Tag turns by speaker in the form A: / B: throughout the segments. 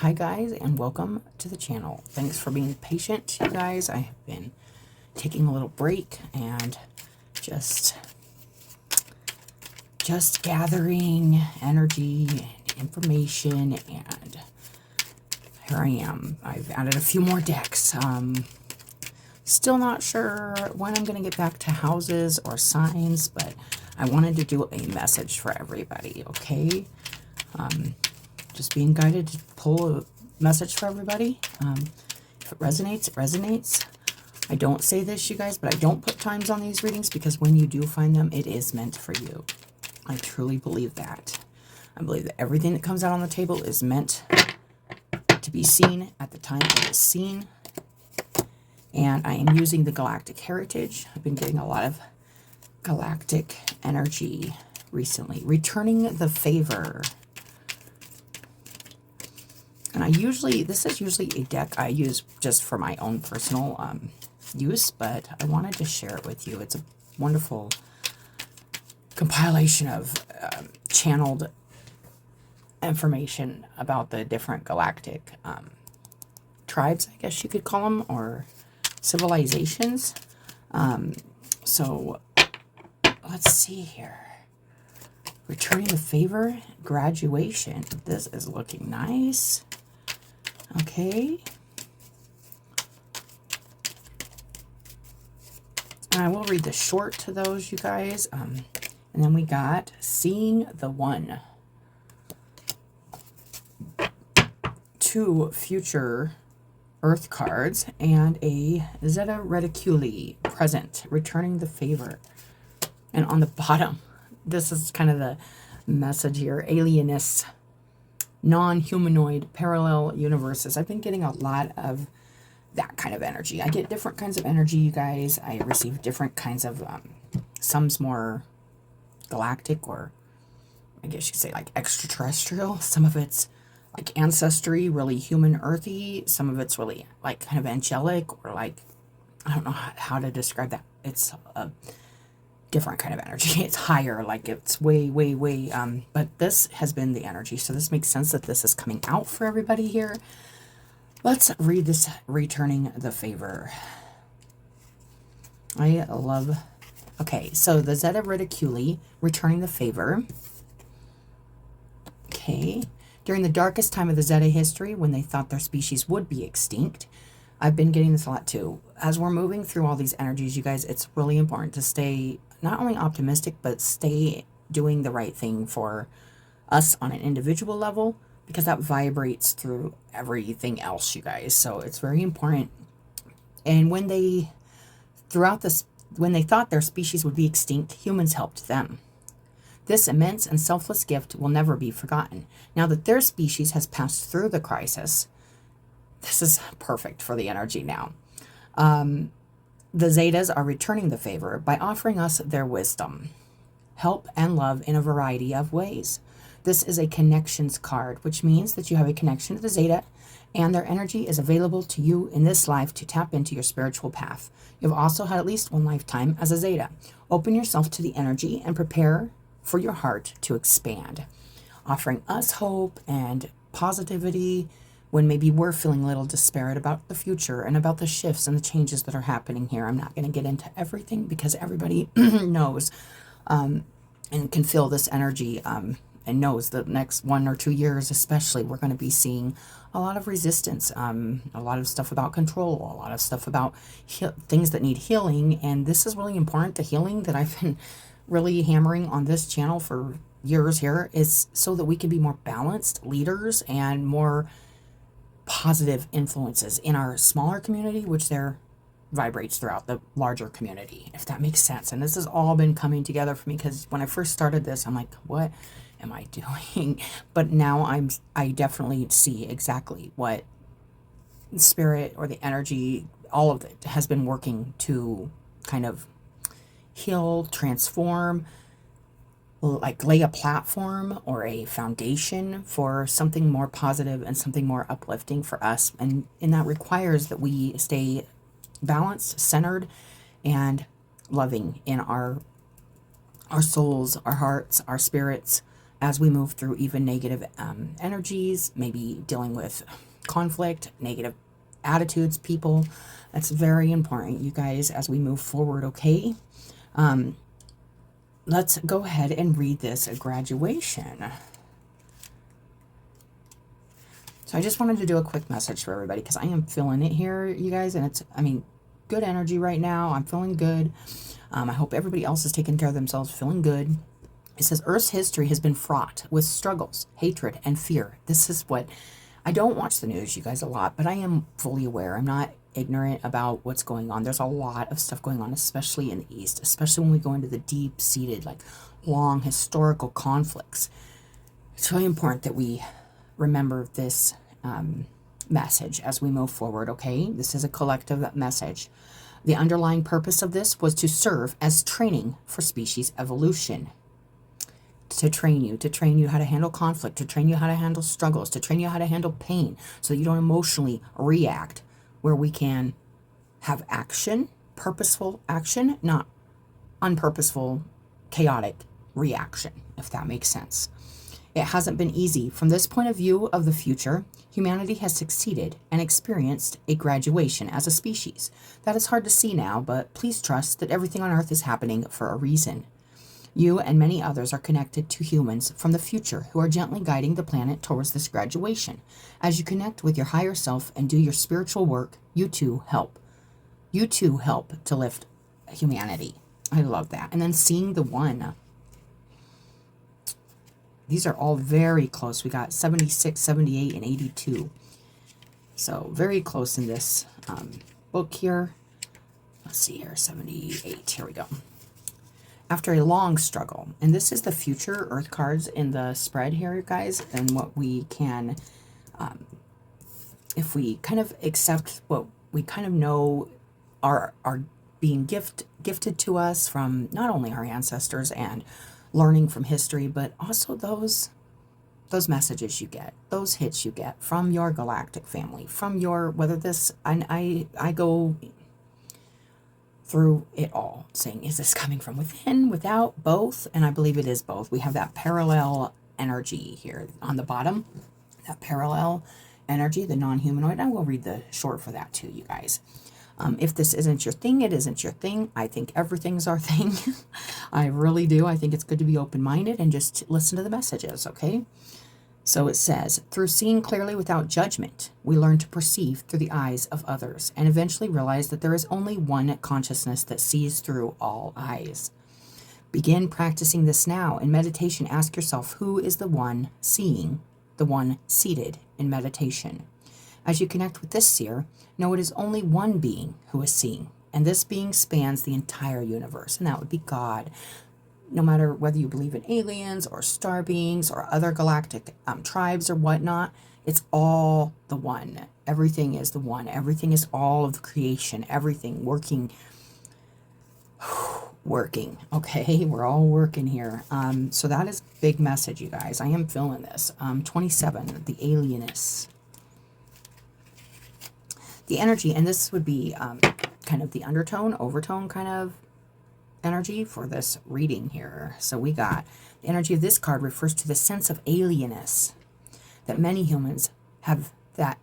A: Hi guys, and welcome to the channel. Thanks for being patient, you guys. I have been taking a little break and just gathering energy and information, and here I am. I've added a few more decks. Still not sure when I'm going to get back to houses or signs, but I wanted to do a message for everybody, okay? Just being guided to pull a message for everybody. If it resonates, it resonates. I don't say this, you guys, but I don't put times on these readings because when you do find them, it is meant for you. I truly believe that. I believe that everything that comes out on the table is meant to be seen at the time it is seen. And I am using the Galactic Heritage. I've been getting a lot of galactic energy recently. Returning the Favor. And this is usually a deck I use just for my own personal use, but I wanted to share it with you. It's a wonderful compilation of channeled information about the different galactic tribes, I guess you could call them, or civilizations. So let's see here. Returning the Favor, graduation. This is looking nice. Okay. And I will read the short to those, you guys. And then we got Seeing the One. 2 future Earth cards and a Zeta Reticuli present, returning the favor. And on the bottom, this is kind of the message here, alienists, non-humanoid parallel universes. I've been getting a lot of that kind of energy. I get different kinds of energy, you guys. I receive different kinds of, some's more galactic, or I guess you could say like extraterrestrial. Some of it's like ancestry, really human earthy. Some of it's really like kind of angelic, or like, I don't know how to describe that. It's a different kind of energy. It's higher, like it's way, but this has been the energy. So this makes sense that this is coming out for everybody here. Let's read this Returning the Favor. I love, okay, so the Zeta Reticuli, Returning the Favor. Okay. During the darkest time of the Zeta history, when they thought their species would be extinct, I've been getting this a lot too. As we're moving through all these energies, you guys, it's really important to stay not only optimistic, but stay doing the right thing for us on an individual level, because that vibrates through everything else, you guys. So it's very important. And when they thought their species would be extinct, humans helped them. This immense and selfless gift will never be forgotten. Now that their species has passed through the crisis, this is perfect for the energy now. The Zetas are returning the favor by offering us their wisdom, help, and love in a variety of ways. This is a connections card, which means that you have a connection to the Zeta, and their energy is available to you in this life to tap into your spiritual path. You've also had at least one lifetime as a Zeta. Open yourself to the energy and prepare for your heart to expand, offering us hope and positivity when maybe we're feeling a little disparate about the future and about the shifts and the changes that are happening here. I'm not going to get into everything because everybody knows and can feel this energy and knows the next 1 or 2 years especially, we're going to be seeing a lot of resistance, a lot of stuff about control, a lot of stuff about things that need healing. And this is really important. The healing that I've been really hammering on this channel for years here is so that we can be more balanced leaders and more positive influences in our smaller community, which there vibrates throughout the larger community, if that makes sense. And this has all been coming together for me, because when I first started this, I'm like, what am I doing? But now I definitely see exactly what spirit, or the energy, all of it has been working to kind of heal, transform, like lay a platform or a foundation for something more positive and something more uplifting for us. And that requires that we stay balanced, centered, and loving in our souls, our hearts, our spirits, as we move through even negative energies, maybe dealing with conflict, negative attitudes, people. That's very important, you guys, as we move forward, okay? Let's go ahead and read this graduation. So I just wanted to do a quick message for everybody because I am feeling it here, you guys, and it's, I mean, good energy right now. I'm feeling good. I hope everybody else is taking care of themselves, feeling good. It says Earth's history has been fraught with struggles, hatred, and fear. This is what, I don't watch the news, you guys, a lot, but I am fully aware. I'm not ignorant about what's going on. There's a lot of stuff going on, especially in the East, especially when we go into the deep-seated, like, long historical conflicts. It's really important that we remember this message as we move forward, okay? This is a collective message. The underlying purpose of this was to serve as training for species evolution. To train you how to handle conflict, to train you how to handle struggles, to train you how to handle pain, so that you don't emotionally react, where we can have action, purposeful action, not unpurposeful, chaotic reaction, if that makes sense. It hasn't been easy. From this point of view of the future, humanity has succeeded and experienced a graduation as a species. That is hard to see now, but please trust that everything on Earth is happening for a reason. You and many others are connected to humans from the future who are gently guiding the planet towards this graduation. As you connect with your higher self and do your spiritual work, you too help. You too help to lift humanity. I love that. And then seeing the one. These are all very close. We got 76, 78, and 82. So very close in this book here. Let's see here, 78. Here we go. After a long struggle, and this is the future Earth cards in the spread here, guys, and what we can, if we kind of accept what we kind of know are being gifted to us from not only our ancestors and learning from history, but also those messages you get, those hits you get from your galactic family, from your, whether this, I go through it all, saying, is this coming from within, without, both? And I believe it is both. We have that parallel energy here on the bottom, that parallel energy, the non-humanoid. I will read the short for that too, you guys. If this isn't your thing, it isn't your thing. I think everything's our thing. I really do. I think it's good to be open-minded and just listen to the messages, okay? So it says, through seeing clearly without judgment, we learn to perceive through the eyes of others and eventually realize that there is only one consciousness that sees through all eyes. Begin practicing this now. In meditation, ask yourself, who is the one seeing, the one seated in meditation? As you connect with this seer, know it is only one being who is seeing, and this being spans the entire universe, and that would be God. No matter whether you believe in aliens or star beings or other galactic tribes or whatnot, it's all the one. Everything is the one. Everything is all of the creation. Everything working. Okay, we're all working here. So that is a big message, you guys. I am feeling this. 27, the alienist. The energy, and this would be kind of the undertone, overtone kind of energy for this reading here. So we got the energy of this card refers to the sense of alienness that many humans have, that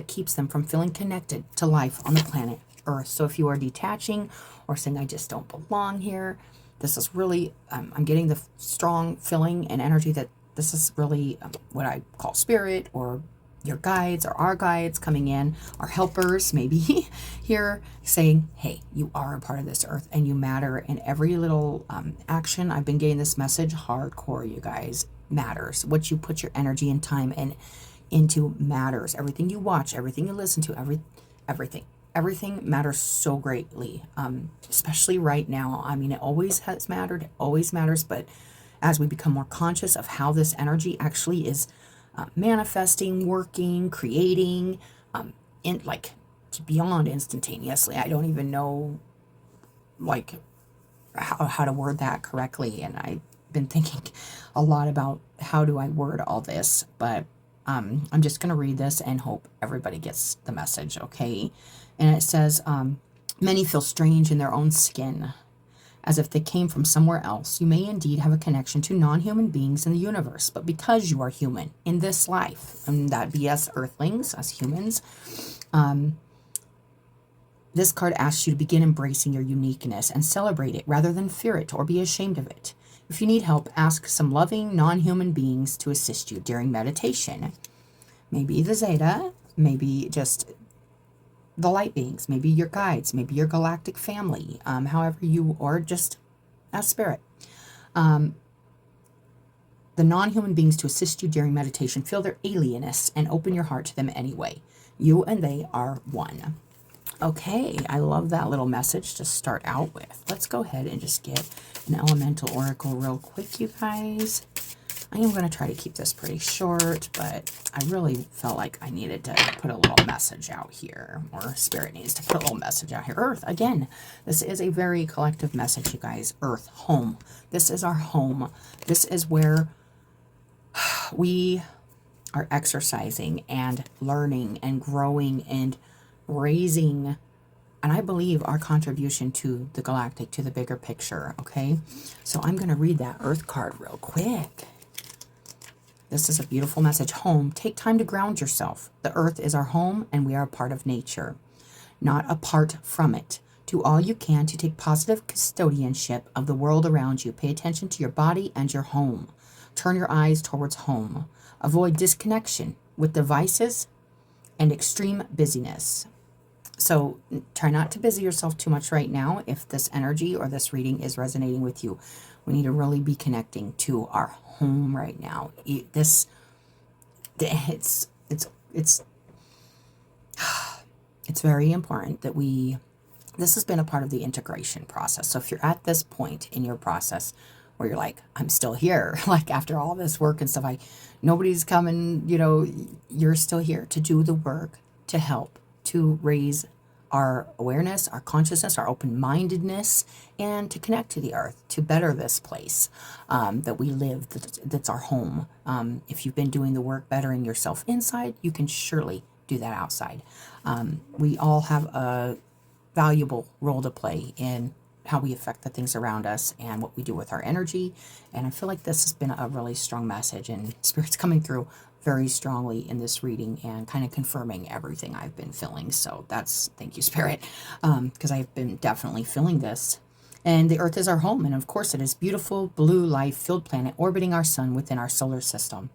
A: keeps them from feeling connected to life on the planet Earth. So if you are detaching or saying, I just don't belong here, this is really, I'm getting the strong feeling and energy that this is really what I call spirit, or your guides, or our guides coming in, our helpers maybe here saying, hey, you are a part of this earth and you matter, and every little action. I've been getting this message hardcore, you guys. Matters. What you put your energy and time into matters. Everything you watch, everything you listen to, everything matters so greatly, especially right now. I mean, it always has mattered, it always matters, but as we become more conscious of how this energy actually is manifesting, working, creating, in like beyond instantaneously. I don't even know like how to word that correctly, and I've been thinking a lot about how do I word all this, but I'm just going to read this and hope everybody gets the message, okay? And it says, many feel strange in their own skin as if they came from somewhere else. You may indeed have a connection to non-human beings in the universe, but because you are human in this life, and that be us earthlings, us humans, this card asks you to begin embracing your uniqueness and celebrate it rather than fear it or be ashamed of it. If you need help, ask some loving non-human beings to assist you during meditation. Maybe the Zeta, maybe just the light beings, maybe your guides, maybe your galactic family, however you, or just a spirit. The non-human beings to assist you during meditation, feel their alienness and open your heart to them anyway. You and they are one. Okay, I love that little message to start out with. Let's go ahead and just get an elemental oracle real quick, you guys. I am going to try to keep this pretty short, but I really felt like I needed to put a little message out here, or Spirit needs to put a little message out here. Earth, again, this is a very collective message, you guys. Earth, home. This is our home. This is where we are exercising and learning and growing and raising, and I believe our contribution to the galactic, to the bigger picture, okay? So I'm going to read that Earth card real quick. This is a beautiful message. Home. Take time to ground yourself. The earth is our home, and we are a part of nature, not apart from it. Do all you can to take positive custodianship of the world around you. Pay attention to your body and your home. Turn your eyes towards home. Avoid disconnection with devices and extreme busyness. So try not to busy yourself too much right now. If this energy or this reading is resonating with you, we need to really be connecting to our home right now. It's very important that this has been a part of the integration process. So if you're at this point in your process where you're like, I'm still here, like after all this work and stuff, nobody's coming, you're still here to do the work, to help, to raise our awareness, our consciousness, our open-mindedness, and to connect to the earth, to better this place that we live, that's our home. If you've been doing the work bettering yourself inside, you can surely do that outside. We all have a valuable role to play in how we affect the things around us and what we do with our energy. And I feel like this has been a really strong message, and Spirit's coming through very strongly in this reading and kind of confirming everything I've been feeling. So thank you, Spirit, because I've been definitely feeling this. And the earth is our home, and of course it is beautiful, blue, life-filled planet orbiting our sun within our solar system.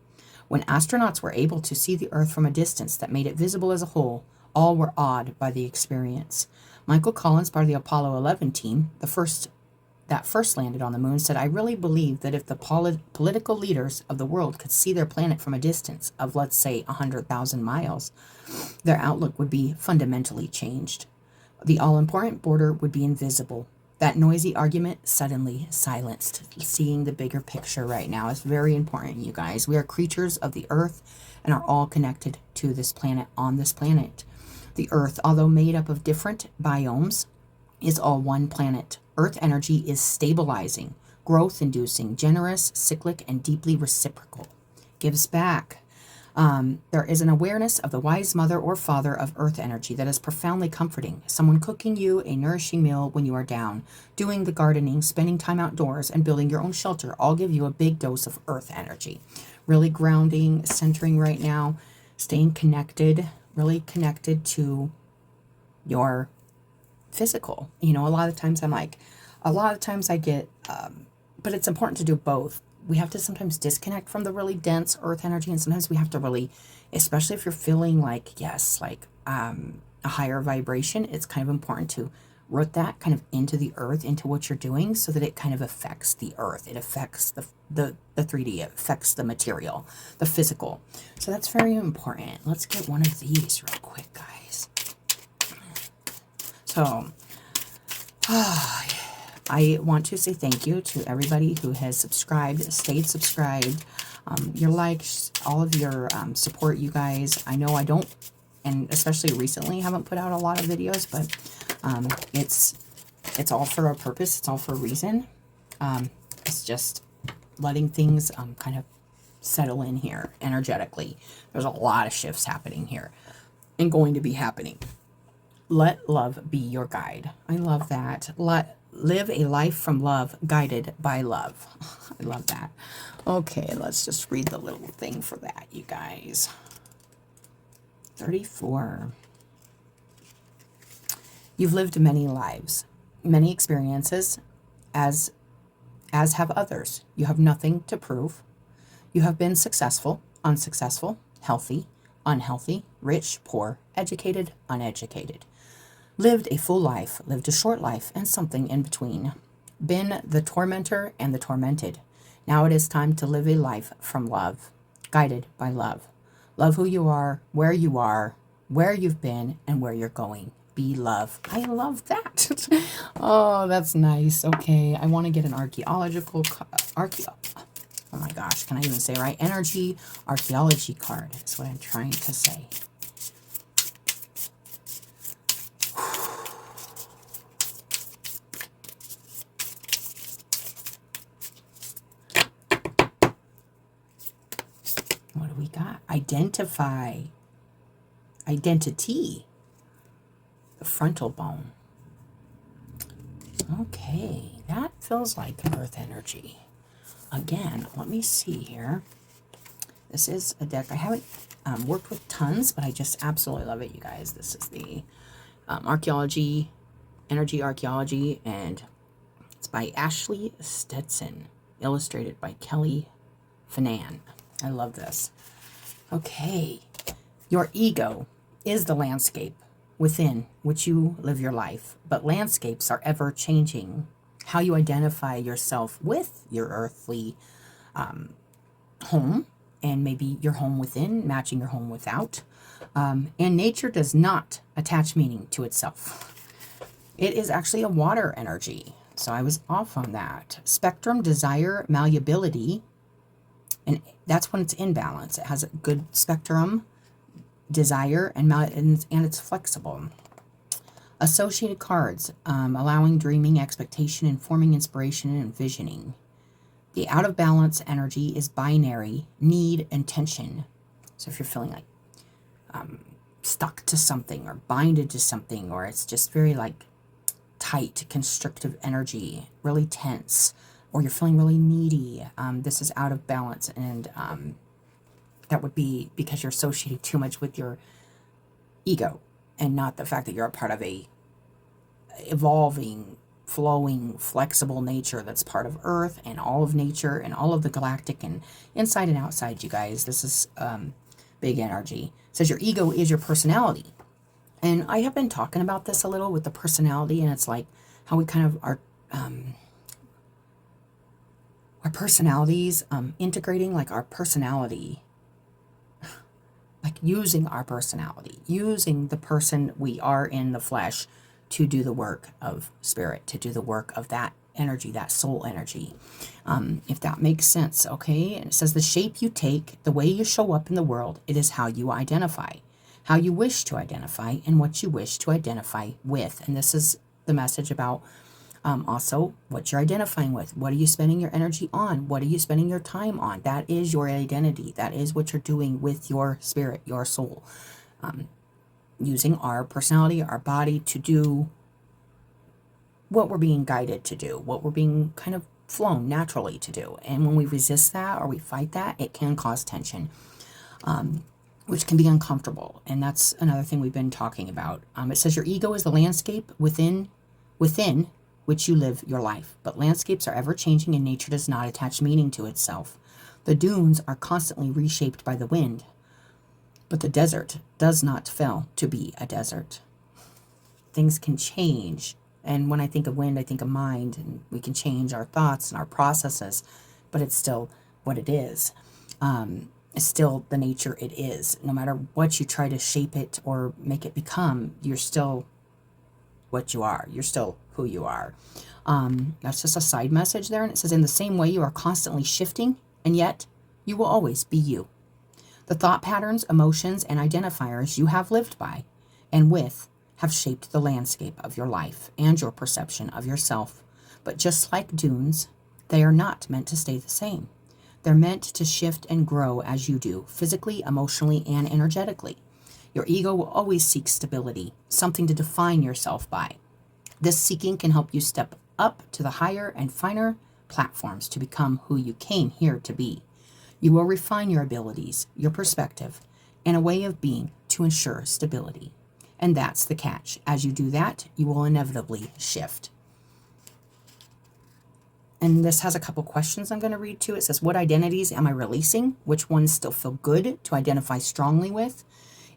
A: When astronauts were able to see the earth from a distance that made it visible as a whole, all were awed by the experience. Michael Collins, part of the Apollo 11 team, that first landed on the moon, said, I really believe that if the political leaders of the world could see their planet from a distance of, let's say, 100,000 miles, their outlook would be fundamentally changed. The all-important border would be invisible. That noisy argument suddenly silenced. Seeing the bigger picture right now is very important, you guys. We are creatures of the earth and are all connected to this planet, on this planet. The earth, although made up of different biomes, is all one planet. Earth energy is stabilizing, growth-inducing, generous, cyclic, and deeply reciprocal. Gives back. There is an awareness of the wise mother or father of earth energy that is profoundly comforting. Someone cooking you a nourishing meal when you are down, doing the gardening, spending time outdoors, and building your own shelter all give you a big dose of earth energy. Really grounding, centering right now, staying connected, really connected to your physical. A lot of times I get, but it's important to do both. We have to sometimes disconnect from the really dense earth energy, and sometimes we have to really, especially if you're feeling like, a higher vibration, it's kind of important to root that kind of into the earth, into what you're doing, so that it kind of affects the earth. It affects the 3D, it affects the material, the physical. So that's very important. Let's get one of these real quick, guys. So, I want to say thank you to everybody who has subscribed, stayed subscribed, your likes, all of your support, you guys. I know I don't, and especially recently, haven't put out a lot of videos, but it's all for a purpose. It's all for a reason. It's just letting things kind of settle in here energetically. There's a lot of shifts happening here and going to be happening. Let love be your guide. I love that. Let Live a life from love, guided by love. I love that. Okay, let's just read the little thing for that, you guys. 34. You've lived many lives, many experiences, as have others. You have nothing to prove. You have been successful, unsuccessful, healthy, unhealthy, rich, poor, educated, uneducated. Lived a full life, lived a short life, and something in between. Been the tormentor and the tormented. Now it is time to live a life from love, guided by love. Love who you are, where you've been, and where you're going. Be love. I love that. Oh, that's nice. Okay, I want to get an oh my gosh, can I even say right? Energy archaeology card is what I'm trying to say. What do we got? Identify. Identity. The frontal bone. Okay, that feels like earth energy. Again, let me see here. This is a deck I haven't worked with tons, but I just absolutely love it, you guys. This is the Energy Archaeology, and it's by Ashley Stetson, illustrated by Kelly Finan. I love this. Okay, your ego is the landscape within which you live your life, but landscapes are ever changing. How you identify yourself with your earthly home, and maybe your home within, matching your home without. And nature does not attach meaning to itself. It is actually a water energy, so I was off on that. Spectrum, desire, malleability, and that's when it's in balance. It has a good spectrum, desire, and it's flexible. Associated cards, allowing dreaming, expectation, informing inspiration, and envisioning. The out of balance energy is binary, need and tension. So if you're feeling like stuck to something or binded to something, or it's just very like tight, constrictive energy, really tense, or you're feeling really needy, this is out of balance, and that would be because you're associating too much with your ego and not the fact that you're a part of a evolving, flowing, flexible nature that's part of Earth and all of nature and all of the galactic and inside and outside, you guys. This is big energy. It says your ego is your personality. And I have been talking about this a little with the personality, and it's like how we kind of are our personalities, integrating like our personality, like using our personality, using the person we are in the flesh to do the work of spirit, to do the work of that energy, that soul energy, if that makes sense, okay? And it says the shape you take, the way you show up in the world, it is how you identify, how you wish to identify, and what you wish to identify with. And this is the message about also what you're identifying with. What are you spending your energy on? What are you spending your time on? That is your identity. That is what you're doing with your spirit, your soul. Using our personality, our body to do what we're being guided to do, what we're being kind of flown naturally to do. And when we resist that or we fight that, it can cause tension, which can be uncomfortable. And that's another thing we've been talking about. It says your ego is the landscape within which you live your life. But landscapes are ever changing, and nature does not attach meaning to itself. The dunes are constantly reshaped by the wind. But the desert does not fail to be a desert. Things can change. And when I think of wind, I think of mind. And we can change our thoughts and our processes. But it's still what it is. It's still the nature it is. No matter what you try to shape it or make it become, you're still what you are. You're still who you are. That's just a side message there. And it says, in the same way, you are constantly shifting. And yet, you will always be you. The thought patterns, emotions, and identifiers you have lived by and with have shaped the landscape of your life and your perception of yourself. But just like dunes, they are not meant to stay the same. They're meant to shift and grow as you do, physically, emotionally, and energetically. Your ego will always seek stability, something to define yourself by. This seeking can help you step up to the higher and finer platforms to become who you came here to be. You will refine your abilities, your perspective, and a way of being to ensure stability. And that's the catch. As you do that, you will inevitably shift. And this has a couple questions I'm going to read too. It says, what identities am I releasing? Which ones still feel good to identify strongly with?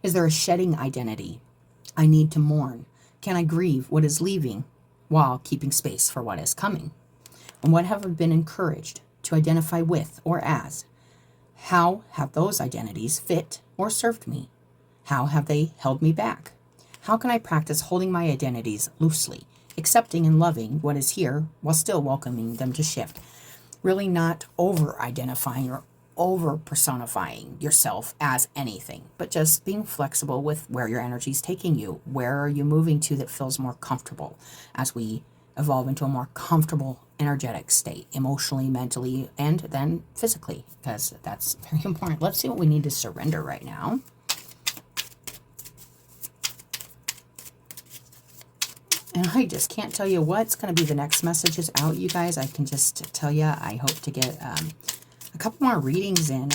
A: Is there a shedding identity I need to mourn? Can I grieve what is leaving while keeping space for what is coming? And what have I been encouraged to identify with or as? How have those identities fit or served me? How have they held me back? How can I practice holding my identities loosely, accepting and loving what is here while still welcoming them to shift? Really not over-identifying or over-personifying yourself as anything, but just being flexible with where your energy is taking you. Where are you moving to that feels more comfortable as we evolve into a more comfortable energetic state, emotionally, mentally, and then physically, because that's very important. Let's see what we need to surrender right now. And I just can't tell you what's going to be the next messages out, you guys. I can just tell you, I hope to get a couple more readings in.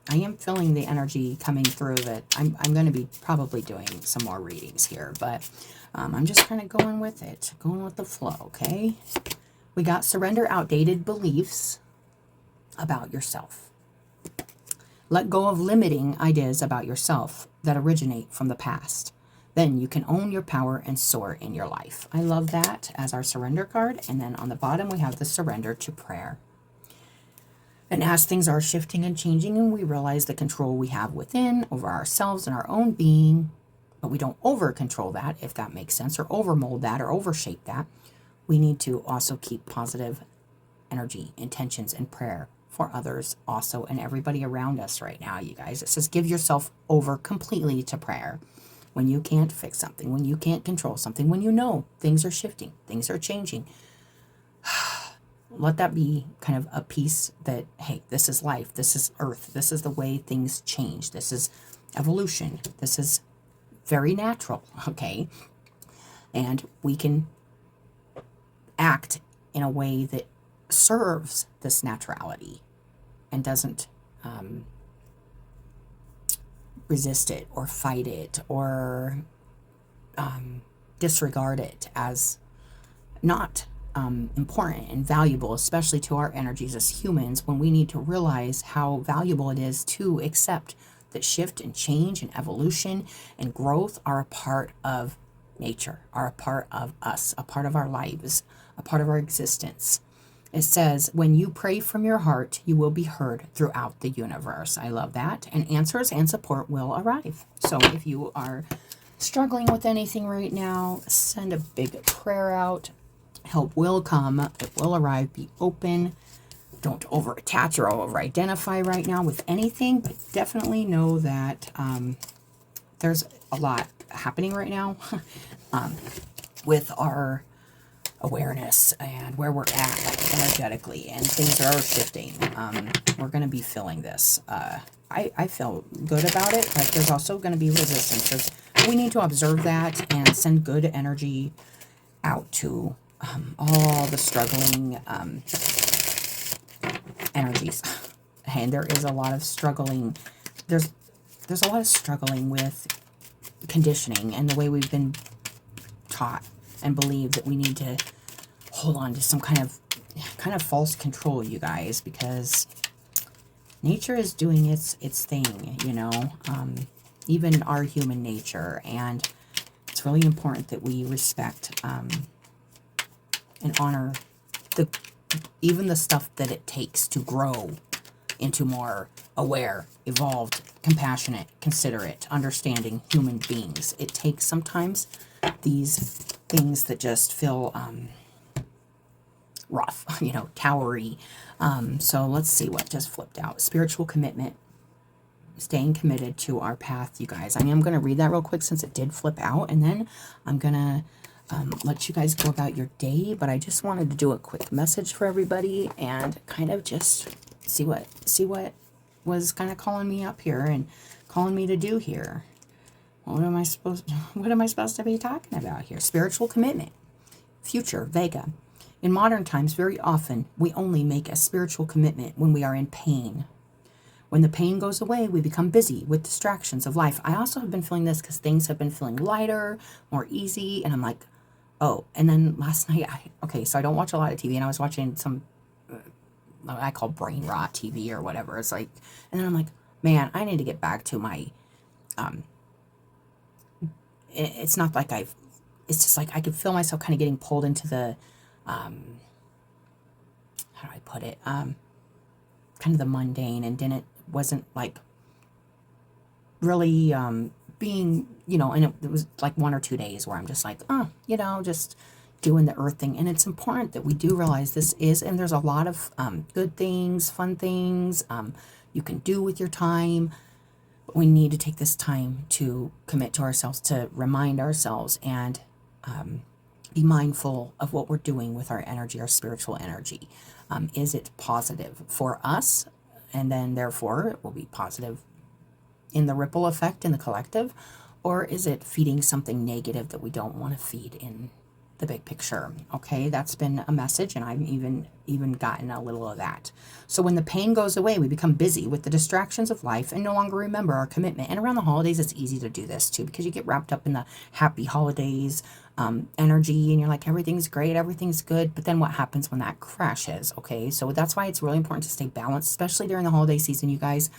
A: I am feeling the energy coming through that I'm going to be probably doing some more readings here, but I'm just kind of going with it, going with the flow, okay? We got surrender outdated beliefs about yourself. Let go of limiting ideas about yourself that originate from the past. Then you can own your power and soar in your life. I love that as our surrender card. And then on the bottom, we have the surrender to prayer. And as things are shifting and changing and we realize the control we have within over ourselves and our own being, but we don't over control that, if that makes sense, or over mold that or overshape that, we need to also keep positive energy, intentions, and prayer for others also and everybody around us right now, you guys. It says give yourself over completely to prayer. When you can't fix something, when you can't control something, when you know things are shifting, things are changing, let that be kind of a piece that, hey, this is life, this is earth, this is the way things change, this is evolution, this is very natural, okay? And we can act in a way that serves this naturality and doesn't resist it or fight it or disregard it as not important and valuable, especially to our energies as humans, when we need to realize how valuable it is to accept that shift and change and evolution and growth are a part of nature, are a part of us, a part of our lives, a part of our existence. It says, when you pray from your heart, you will be heard throughout the universe. I love that. And answers and support will arrive. So if you are struggling with anything right now, send a big prayer out. Help will come. It will arrive. Be open. Don't over-attach or over-identify right now with anything, but definitely know that there's a lot happening right now with our awareness and where we're at, like, energetically, and things are shifting. We're going to be feeling this. I feel good about it, but there's also going to be resistance. We need to observe that and send good energy out to all the struggling energies. And there is a lot of struggling. There's a lot of struggling with conditioning and the way we've been taught and believe that we need to hold on to some kind of false control, you guys, because nature is doing its thing, you know, even our human nature, and it's really important that we respect and honor even the stuff that it takes to grow into more aware, evolved, compassionate, considerate, understanding human beings. It takes sometimes these things that just feel rough, you know, towery. So let's see what just flipped out. Spiritual commitment, staying committed to our path, you guys. I mean, I'm going to read that real quick since it did flip out, and then I'm going to let you guys go about your day. But I just wanted to do a quick message for everybody and kind of just see what was kind of calling me up here and calling me to do here. What am I supposed to be talking about here? Spiritual commitment. Future, Vega. In modern times, very often, we only make a spiritual commitment when we are in pain. When the pain goes away, we become busy with distractions of life. I also have been feeling this because things have been feeling lighter, more easy, and I'm like, oh. And then last night, so I don't watch a lot of TV, and I was watching some, I call brain rot TV or whatever. It's like, and then I'm like, man, I need to get back to my, it's not like it's just like I could feel myself kind of getting pulled into the, how do I put it, kind of the mundane, and then it wasn't like really being, and it was like 1 or 2 days where I'm just like, just doing the earth thing. And it's important that we do realize this is, and there's a lot of good things, fun things you can do with your time. But we need to take this time to commit to ourselves, to remind ourselves, and be mindful of what we're doing with our energy, our spiritual energy. Is it positive for us? And then therefore it will be positive in the ripple effect in the collective, or is it feeding something negative that we don't want to feed in the big picture? Okay, that's been a message, and I've even gotten a little of that. So when the pain goes away, we become busy with the distractions of life and no longer remember our commitment. And around the holidays, it's easy to do this too, because you get wrapped up in the happy holidays energy, and you're like, everything's great, everything's good. But then what happens when that crashes? Okay, so that's why it's really important to stay balanced, especially during the holiday season, you guys.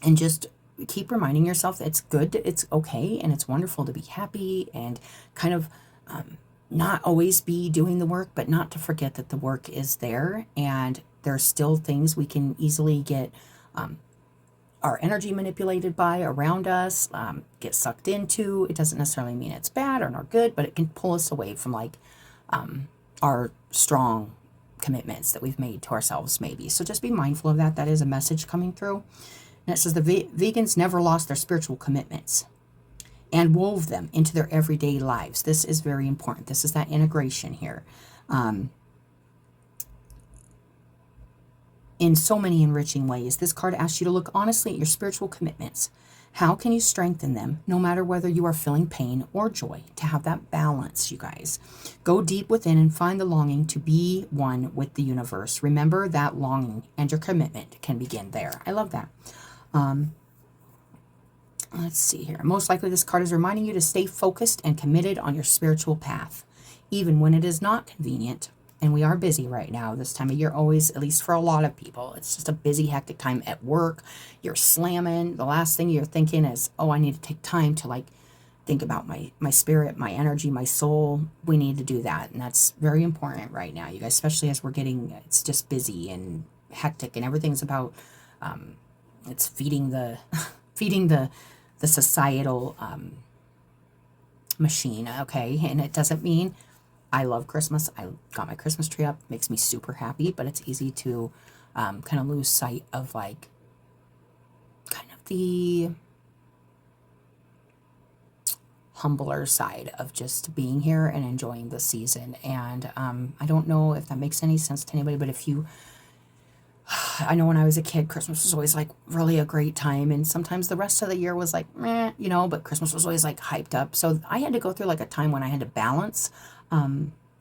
A: And just keep reminding yourself that it's good, it's okay, and it's wonderful to be happy, and kind of not always be doing the work, but not to forget that the work is there, and there's still things we can easily get our energy manipulated by around us, get sucked into. It doesn't necessarily mean it's bad or not good, but it can pull us away from like our strong commitments that we've made to ourselves maybe. So just be mindful of that. That is a message coming through. And it says the vegans never lost their spiritual commitments and wove them into their everyday lives. This is very important. This is that integration here. In so many enriching ways. This card asks you to look honestly at your spiritual commitments. How can you strengthen them, no matter whether you are feeling pain or joy, to have that balance, you guys? Go deep within and find the longing to be one with the universe. Remember that longing, and your commitment can begin there. I love that. Let's see here. Most likely this card is reminding you to stay focused and committed on your spiritual path, even when it is not convenient. And we are busy right now. This time of year always, at least for a lot of people, it's just a busy, hectic time at work. You're slamming. The last thing you're thinking is, oh, I need to take time to like think about my spirit, my energy, my soul. We need to do that. And that's very important right now, you guys, especially as we're getting, it's just busy and hectic, and everything's about, it's feeding the, feeding the societal machine, okay? And it doesn't mean I love Christmas. I got my Christmas tree up. Makes me super happy, but it's easy to kind of lose sight of like kind of the humbler side of just being here and enjoying the season. And I don't know if that makes any sense to anybody, but if you, I know when I was a kid, Christmas was always like really a great time, and sometimes the rest of the year was like, meh, but Christmas was always like hyped up. So I had to go through like a time when I had to balance,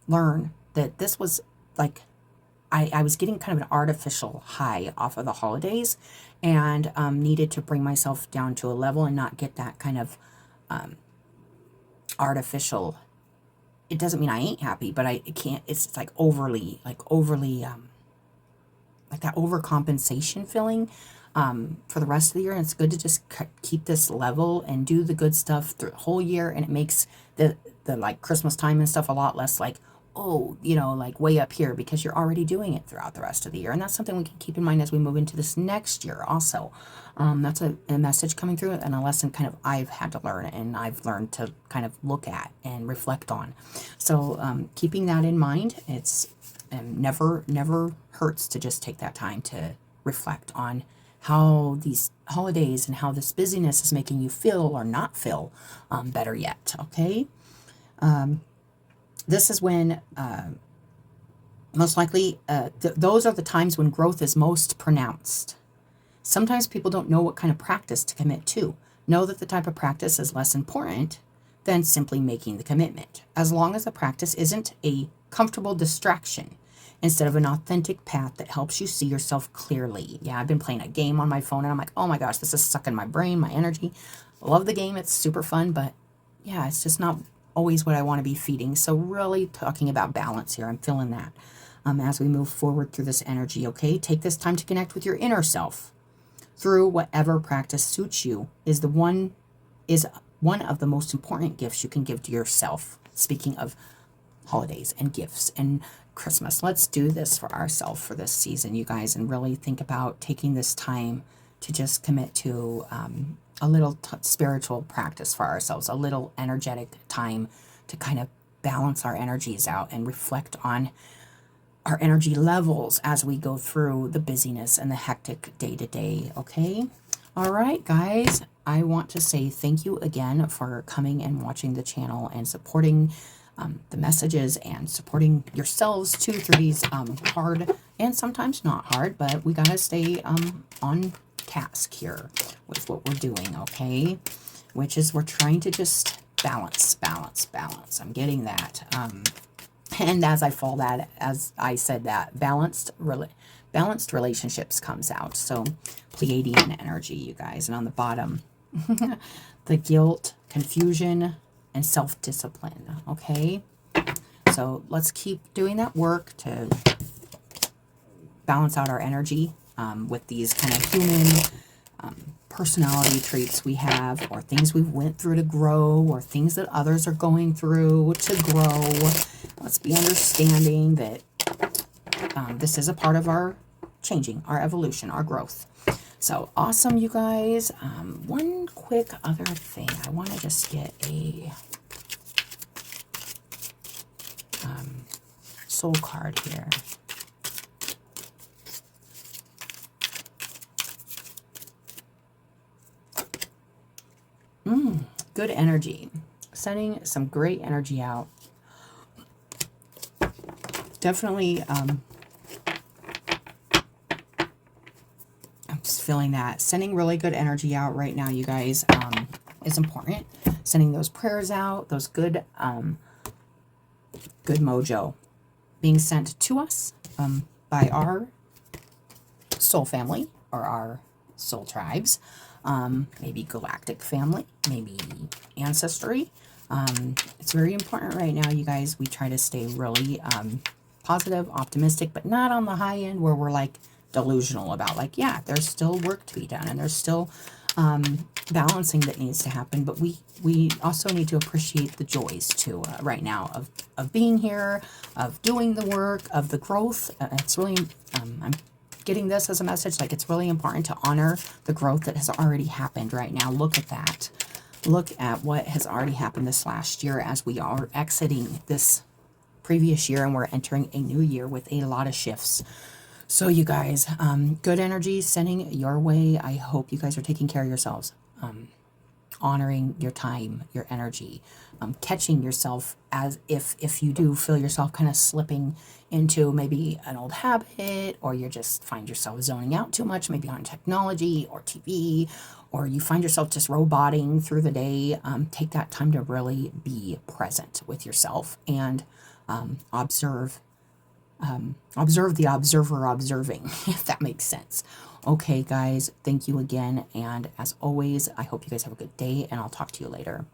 A: learn that this was like, I was getting kind of an artificial high off of the holidays, and needed to bring myself down to a level and not get that kind of artificial. It doesn't mean I ain't happy, but it can't, it's like overly like that overcompensation feeling for the rest of the year. And it's good to just keep this level and do the good stuff through the whole year, and it makes the like Christmas time and stuff a lot less like, oh, like way up here, because you're already doing it throughout the rest of the year. And that's something we can keep in mind as we move into this next year also. That's a message coming through, and a lesson kind of I've had to learn, and I've learned to kind of look at and reflect on. So keeping that in mind, it's never hurts to just take that time to reflect on how these holidays and how this busyness is making you feel or not feel better yet, okay? This is when, most likely, those are the times when growth is most pronounced. Sometimes people don't know what kind of practice to commit to. Know that the type of practice is less important than simply making the commitment. As long as the practice isn't a comfortable distraction instead of an authentic path that helps you see yourself clearly. Yeah, I've been playing a game on my phone and I'm like, oh my gosh, this is sucking my brain, my energy. Love the game, it's super fun, but yeah, it's just not always what I want to be feeding. So really talking about balance here. I'm feeling that as we move forward through this energy, okay? Take this time to connect with your inner self through whatever practice suits you is one of the most important gifts you can give to yourself. Speaking of holidays and gifts and Christmas, let's do this for ourselves for this season, you guys, and really think about taking this time to just commit to a little spiritual practice for ourselves, a little energetic time to kind of balance our energies out and reflect on our energy levels as we go through the busyness and the hectic day-to-day, okay? All right, guys, I want to say thank you again for coming and watching the channel and supporting the messages and supporting yourselves too through these hard and sometimes not hard, but we gotta stay on task here with what we're doing, okay? Which is we're trying to just balance. I'm getting that. And as I said that, balanced relationships comes out. So Pleiadian energy, you guys. And on the bottom, the guilt, confusion, and self-discipline, okay? So let's keep doing that work to balance out our energy with these kind of human personality traits we have, or things we went through to grow, or things that others are going through to grow. Let's be understanding that this is a part of our changing, our evolution, our growth. So awesome, you guys. One quick other thing. I want to just get a soul card here. Good energy. Sending some great energy out. Definitely, I'm just feeling that. Sending really good energy out right now, you guys, is important. Sending those prayers out, those good mojo being sent to us by our soul family or our soul tribes. Maybe galactic family, maybe ancestry. It's very important right now, you guys. We try to stay really positive, optimistic, but not on the high end where we're like delusional about like, yeah, there's still work to be done and there's still balancing that needs to happen. But we also need to appreciate the joys too right now of being here, of doing the work, of the growth. It's really, I'm getting this as a message, like it's really important to honor the growth that has already happened right now. Look at that. Look at what has already happened this last year as we are exiting this previous year and we're entering a new year with a lot of shifts. So you guys, good energy sending your way. I hope you guys are taking care of yourselves, honoring your time, your energy, catching yourself as if you do feel yourself kind of slipping into maybe an old habit, or you just find yourself zoning out too much, maybe on technology or TV, or you find yourself just roboting through the day. Take that time to really be present with yourself and observe the observer observing, if that makes sense. Okay, guys, thank you again. And as always, I hope you guys have a good day, and I'll talk to you later.